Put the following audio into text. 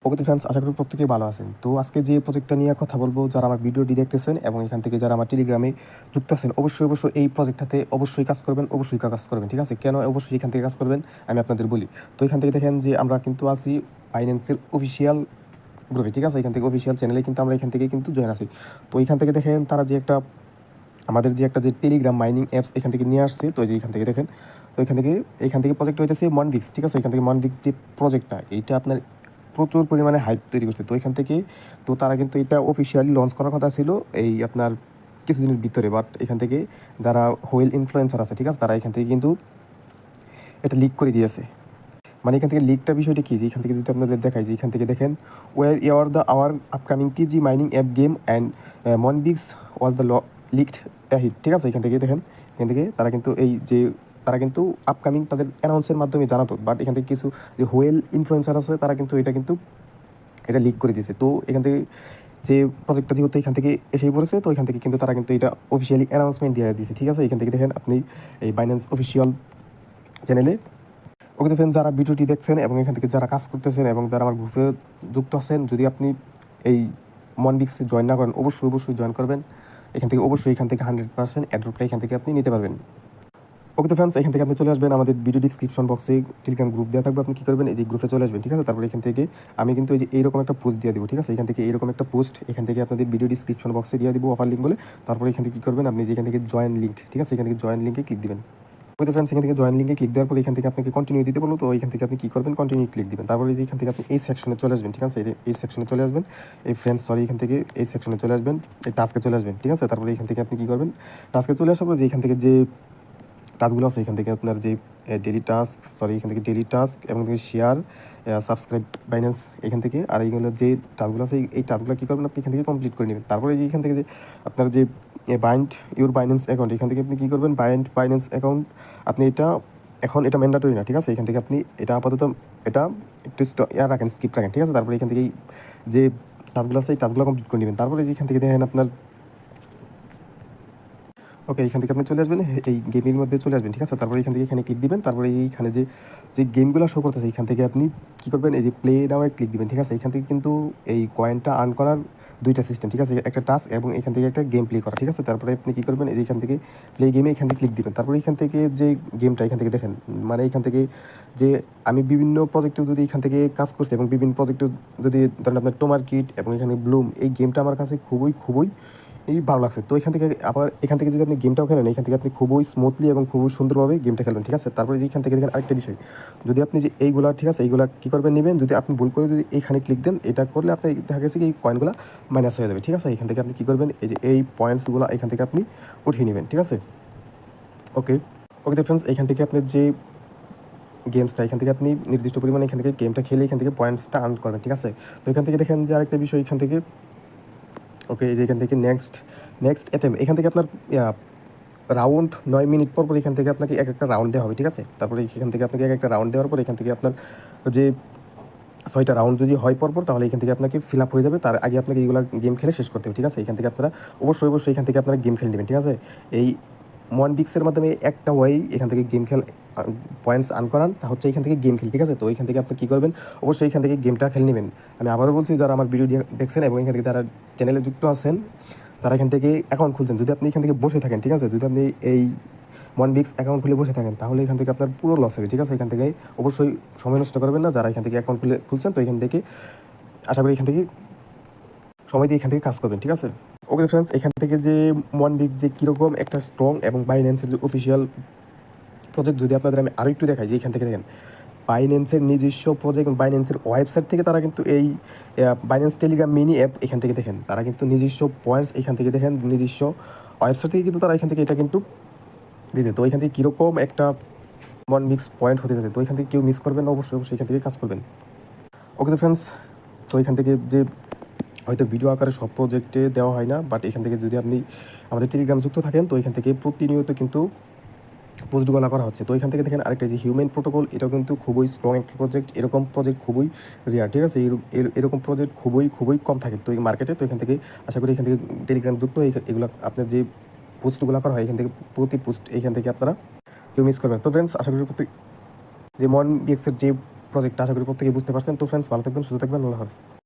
ওকে তো ফ্রেন্ডস, আশা করি প্রত্যেকেই ভালো আছেন। তো আজকে যে প্রজেক্টটা নিয়ে কথা বলবো, যারা আমার ভিডিওটি দেখতেছেন এবং এখান থেকে যারা আমার টেলিগ্রামে যুক্ত আছেন, অবশ্যই এই প্রজেক্টটাতে অবশ্যই কাজ করবেন, অবশ্যই কাজ করবেন, ঠিক আছে? কেন অবশ্যই এখান থেকে কাজ করবেন আমি আপনাদের বলি। তো এখান থেকে দেখেন যে আমরা কিন্তু আছি বাইন্যান্সের অফিসিয়াল গ্রুপে, ঠিক আছে? এখান থেকে অফিসিয়াল চ্যানেলে কিন্তু আমরা এখান থেকে কিন্তু জয়েন আছি। তো এখান থেকে দেখেন তারা যে একটা আমাদের যে একটা যে টেলিগ্রাম মাইনিং অ্যাপস এখান থেকে নিয়ে আসছে। তো এই যে এখান থেকে দেখেন, তো এখান থেকে প্রজেক্ট হইতেছে মনভিক্স, ঠিক আছে? এখান থেকে মনভিক্স যে প্রজেক্টটা, এইটা আপনার প্রচুর পরিমাণে হাইপ তৈরি করছে। তো এখান থেকে তো তারা কিন্তু এটা অফিসিয়ালি লঞ্চ করার কথা ছিল এই আপনার কিছুদিনের ভিতরে, বাট এখান থেকে যারা হোয়েল ইনফ্লুয়েন্সার আছে, ঠিক আছে, তারা এখান থেকে কিন্তু এটা লিক করে দিয়েছে। মানে এখান থেকে লিকটা বিষয়টা কী, যে এখান থেকে যদি আপনাদের দেখাই, যে এখান থেকে দেখেন war your the our upcoming TG mining app game and মনবিক্স ওয়াজ দ্য লিকড হিট, ঠিক আছে? এখান থেকে দেখেন, এখান থেকে তারা কিন্তু এই যে তারা কিন্তু আপকামিং তাদের অ্যানাউন্সের মাধ্যমে জানাতো, বাট এখান থেকে কিছু যে হোয়েল ইনফ্লুয়েন্সার আছে তারা কিন্তু এটা লিক করে দিয়েছে। তো এখান থেকে যে প্রজেক্টটা যেহেতু এখান থেকে এসেই পড়েছে, তো এখান থেকে কিন্তু তারা কিন্তু এটা অফিসিয়ালি অ্যানাউন্সমেন্ট দিয়ে দিয়েছে, ঠিক আছে? এখান থেকে দেখেন আপনি এই বাইন্যান্স অফিসিয়াল চ্যানেলে। ওকে তো ফ্রেন্ড, যারা ভিডিওটি দেখছেন এবং এখান থেকে যারা কাজ করতেছেন এবং যারা আমার গ্রুপে যুক্ত আছেন, যদি আপনি এই মনবিক্সে জয়েন না করেন, অবশ্যই জয়েন করবেন। এখান থেকে 100% অ্যাড্রপটা এখান থেকে আপনি নিতে পারবেন। ওকে তো ফ্রেন্ডস, এখান থেকে আপনি চলে আসবেন আমাদের ভিডিও ডিসক্রিপশন বক্সে টেলিগ্রাম গ্রুপ দেওয়া থাকবে। আপনি কী করবেন, এই যে গ্রুপে চলে আসবেন, ঠিক আছে? তারপরে এখান থেকে আমি কিন্তু এই যে এইরকম একটা পোস্ট দিয়ে দিব, ঠিক আছে? এখান থেকে এইরকম একটা পোস্ট এখান থেকে আপনাদের ভিডিও ডিসক্রিপশন বক্সে দিয়ে দিব অফার লিঙ্ক বলে। তারপরে এখান থেকে কী করবেন, আপনি যেখান থেকে জয়েন লিঙ্ক, ঠিক আছে? এখান থেকে জয়েন লিঙ্কে ক্লিক দিবেন। ওকে ফ্রেন্ডস, এখান থেকে জয়েন লিঙ্কে ক্লিক দেওয়ার পর এখান থেকে আপনাকে কন্টিনিউ দিতে বলবো। তো এখান থেকে আপনি কী করবেন, কন্টিনিউ ক্লিক দিবেন। তারপরে যে এখান থেকে আপনি এই সেকশনে চলে আসবেন, ঠিক আছে? এই সেকশনে চলে আসবেন, এখান থেকে এই সেকশনে চলে আসবেন, এই টাস্কে চলে আসবেন, ঠিক আছে? তারপরে এখান থেকে আপনি কী করবেন, টাস্কে চলে আসার পর যে এখান থেকে যে টাস্কগুলো আছে, এখান থেকে আপনার যে এখান থেকে ডেলি টাস্ক এবং শেয়ার, সাবস্ক্রাইব বাইন্যান্স, এখান থেকে আর এইগুলো যে টাস্কগুলো আছে, এই টাস্কগুলো কী করবেন, আপনি এখান থেকে কমপ্লিট করে নেবেন। তারপরে যে এখান থেকে যে আপনার যে বাইন্ড ইউর বাইন্যান্স অ্যাকাউন্ট, এখান থেকে আপনি কী করবেন, বাইন্যান্স অ্যাকাউন্ট আপনি এটা ম্যান্ডেটরি না, ঠিক আছে? এখান থেকে আপনি এটা আপাতত এটা একটু রাখেন, স্কিপ রাখেন, ঠিক আছে? তারপরে এখান থেকে যে টাস্কগুলো আছে এই টাস্কগুলো কমপ্লিট করে নেবেন। তারপরে যে এখান থেকে দেখেন আপনার ওকে, এখান থেকে আপনি চলে আসবেন, এই গেমের মধ্যে চলে আসবেন, ঠিক আছে? তারপরে এখান থেকে এখানে ক্লিক দিবেন। তারপরে এইখানে যে গেমগুলো শো করতেছে, এখান থেকে আপনি কী করবেন, এই যে প্লে নাওয়ে ক্লিক দিবেন, ঠিক আছে? এখান থেকে কিন্তু এই কয়েনটা আর্ন করার দুইটা সিস্টেম, ঠিক আছে? একটা টাস্ক এবং এখান থেকে একটা গেম প্লে করা, ঠিক আছে? তারপরে আপনি কী করবেন, এই যে এখান থেকে প্লে গেমে এখান থেকে ক্লিক দিবেন। তারপরে এখান থেকে যে গেমটা এখান থেকে দেখেন, মানে এখান থেকে যে আমি বিভিন্ন প্রজেক্টেও যদি এখান থেকে কাজ করছি এবং বিভিন্ন প্রজেক্টেও যদি ধরেন আপনার টোমার কিট এবং এখানে ব্লুম, এই গেমটা আমার কাছে খুবই ভালো লাগছে। তো এখান থেকে যদি আপনি গেমটাও খেলেন, এখান থেকে আপনি খুবই স্মুথলি এবং খুবই সুন্দরভাবে গেমটা খেলবেন, ঠিক আছে? তারপরে যে এখান থেকে দেখেন আরেকটা বিষয়, যদি আপনি যে এইগুলা, ঠিক আছে, এইগুলা কী করবেন, নেবেন। যদি আপনি ভুল করে যদি এইখানে ক্লিক দেন, এটা করলে আপনি দেখা গেছে কি এই কয়েনগুলো মাইনাস হয়ে যাবে, ঠিক আছে? এখান থেকে আপনি কী করবেন, এই যে এই পয়েন্টসগুলো এখান থেকে আপনি উঠিয়ে নেবেন, ঠিক আছে? ওকে ওকে তো ফ্রেন্ডস, এখান থেকে আপনার যে গেমসটা, এখান থেকে আপনি নির্দিষ্ট পরিমাণে এখান থেকে গেমটা খেলে এখান থেকে পয়েন্টসটা আর্ন করবেন, ঠিক আছে? তো এখান থেকে দেখেন যে আরেকটা বিষয় এখান থেকে ওকে, এই যে এখান থেকে নেক্সট অ্যাটেম্প, এখান থেকে আপনার রাউন্ড 9 মিনিট পর এখান থেকে আপনাকে এক একটা রাউন্ড দেওয়া হবে, ঠিক আছে? তারপরে এখান থেকে আপনাকে এক একটা রাউন্ড দেওয়ার পর এখান থেকে আপনার যে 6টা রাউন্ড যদি হয় পরপর, তাহলে এখান থেকে আপনাকে ফিল আপ হয়ে যাবে। তার আগে আপনাকে এইগুলা গেম খেলে শেষ করতে হবে, ঠিক আছে? এখান থেকে আপনারা অবশ্যই এখান থেকে আপনারা গেম খেলে নেবেন, ঠিক আছে? এই মনবিক্সের মাধ্যমে একটা ওয়াই এখান থেকে গেম খেল পয়েন্টস আর্ন করান, তা হচ্ছে এখান থেকে গেম খেল, ঠিক আছে? তো এখান থেকে আপনি কী করবেন, অবশ্যই এখান থেকে গেমটা খেলে নেবেন। আমি আবারও বলছি, যারা আমার ভিডিও দেখছেন এবং এখান থেকে যারা চ্যানেলে যুক্ত আছেন, তারা এখান থেকে অ্যাকাউন্ট খুলছেন, যদি আপনি এখান থেকে বসে থাকেন, ঠিক আছে? যদি আপনি এই মনবিক্স অ্যাকাউন্ট খুলে বসে থাকেন, তাহলে এখান থেকে আপনার পুরো লস হবে, ঠিক আছে? এখান থেকে অবশ্যই সময় নষ্ট করবেন না। যারা এখান থেকে অ্যাকাউন্ট খুলছেন, তো এখান থেকে আশা করি এখান থেকে সময় দিয়ে এখান থেকে কাজ করবেন, ঠিক আছে? ওকে ফ্রেন্ডস, এখান থেকে যে মনবিক্স যে কীরকম একটা স্ট্রং এবং বাইন্যান্সের যে অফিসিয়াল প্রজেক্ট, যদি আপনাদের আমি আরও একটু দেখাই, যে এখান থেকে দেখেন বাইন্যান্সের নিজস্ব প্রজেক্ট, বাইন্যান্সের ওয়েবসাইট থেকে তারা কিন্তু এই বাইন্যান্স টেলিগ্রাম মিনি অ্যাপ, এখান থেকে দেখেন তারা কিন্তু নিজস্ব পয়েন্টস, এখান থেকে দেখেন নিজস্ব ওয়েবসাইট থেকে কিন্তু তারা এখান থেকে এটা কিন্তু দিতে। তো এখান থেকে কীরকম একটা মনবিক্স পয়েন্ট হতে যাচ্ছে, তো এখান থেকে কেউ মিস করবেন না, অবশ্যই এখান থেকে কাজ করবেন। ওকে তো ফ্রেন্ডস, তো এখান থেকে যে হয়তো ভিডিও আকারে সব প্রজেক্টে দেওয়া হয় না, বাট এখান থেকে যদি আপনি আমাদের টেলিগ্রাম যুক্ত থাকেন, তো এখান থেকে প্রতিনিয়ত কিন্তু পোস্টগুলো করা হচ্ছে। তো এখান থেকে দেখেন আরেকটা যে হিউম্যান প্রোটোকল, এটাও কিন্তু খুবই স্ট্রং একটা প্রজেক্ট। এরকম প্রজেক্ট খুবই রেয়ার, ঠিক আছে? এরকম প্রজেক্ট খুবই কম থাকে তো এই মার্কেটে। তো এখান থেকে আশা করি এখান থেকে টেলিগ্রাম যুক্ত হয়ে এগুলো আপনার যে পোস্টগুলো করা হয়, এখান থেকে পোস্ট এখান থেকে আপনারা কেউ মিস করবেন। তো ফ্রেন্ডস, আশা করি যে মনবিক্সের যে প্রজেক্টটা আশা করি প্রত্যেকেই বুঝতে পারছেন। তো ফ্রেন্ডস ভালো থাকবেন, সুস্থ থাকবেন, আল্লাহ হাফেজ।